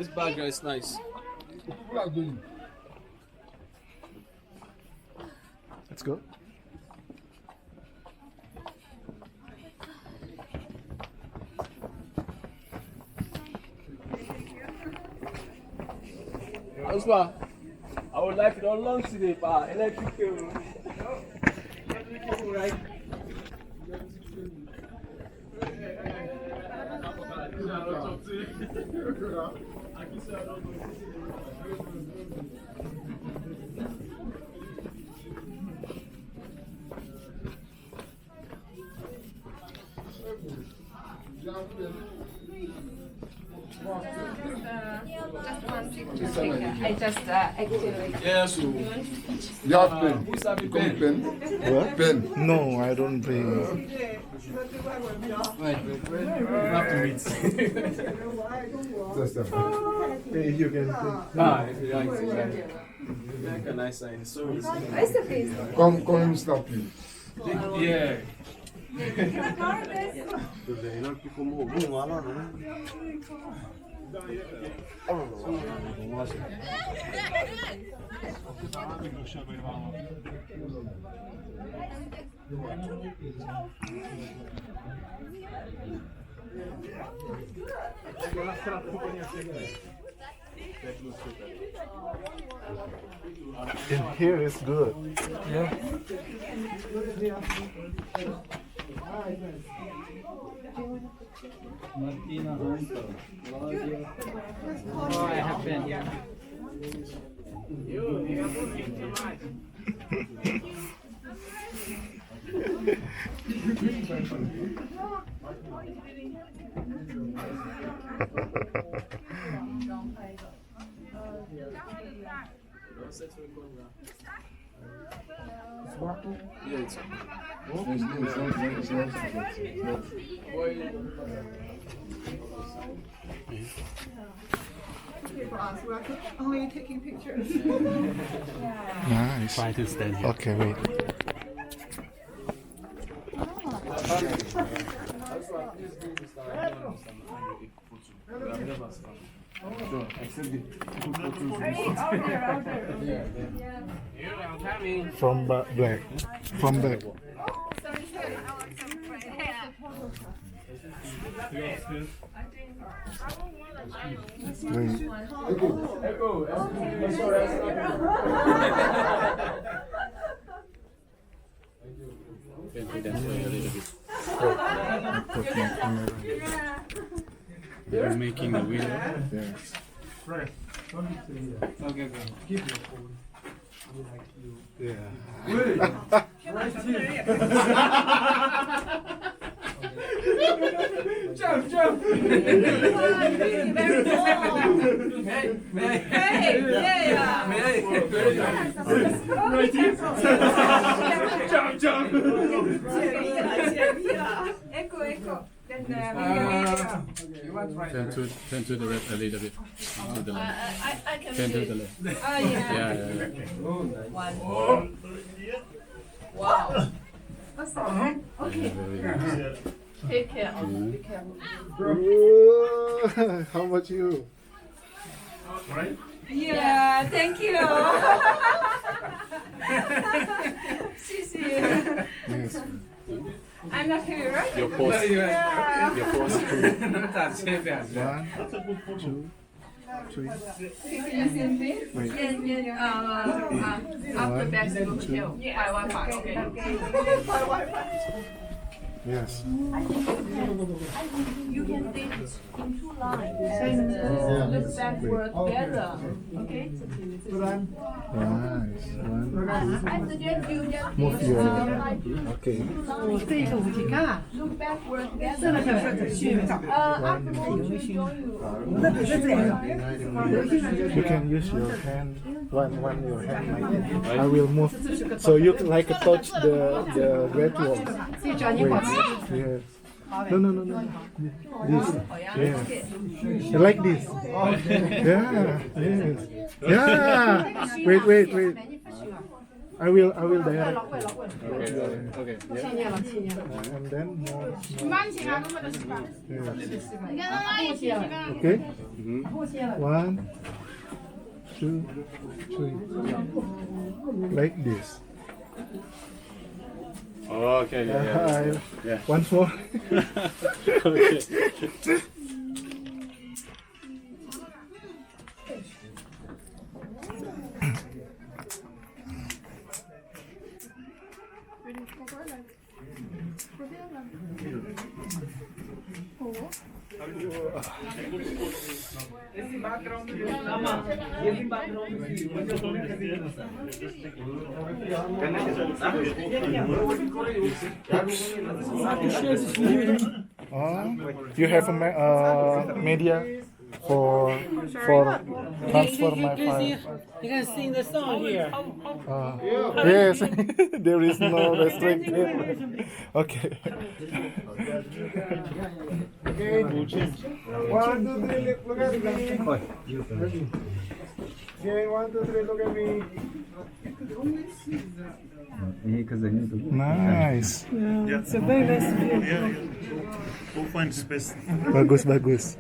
This background is nice. Let's go. Osman, I would like it all long today, but electric cable. Electric cable, right? I just actually. Yes, so. You have pen. Who's having Come pen? pen. What? Pen. No, I don't bring. Wait. You have to read. Just a pen. You can. Yeah, exactly. Make a nice sign. So easy. It's okay. Come and stop you. Yeah. In here is good. Yeah. Oh, I have been. Yeah, it's Only taking pictures. Nice. Try to stand here. Okay, wait. From back. From back. Wait. Echo. Can we dance a little bit? Put my camera. You're making a video. Yes. Okay. Yeah. Jump. Jump. Echo. Then Turn to the left a little bit. To the left. I can Turn to do the it. left. Oh yeah. Yeah. One. Wow. Okay. Very nice. Take care. Be careful. Whoa. How about you? Yeah. Thank you. Yes. I'm not here, right? Your pose. Your pose. 1, 2, 3. Wait. After back to hotel. By Wi-Fi. Okay. Yes. You can sit in two lines and look backward together. Okay. Nice. 1, I suggest you just 2. Move your. Okay. look backward together. Afterwards, you join you. You can use your hand. One your hand like that. I will move. So you can like touch the red wall. Wait. Yes. No. This. Yeah. Like this. Yeah. Yes. Yeah. Wait. I will direct. Okay. Yeah. And then more. 你跟妈妈一起， Okay. 1, 2, 3. Like this. Okay. Yeah. Yeah. Once more. Okay. You have a media for transfer my file. You can sing the song here. Yes, there is no restriction. Okay. Okay. 1, 2, 3, look at me. Okay, 1, 2, 3, look at me. Nice. It's a very nice view. Bagus.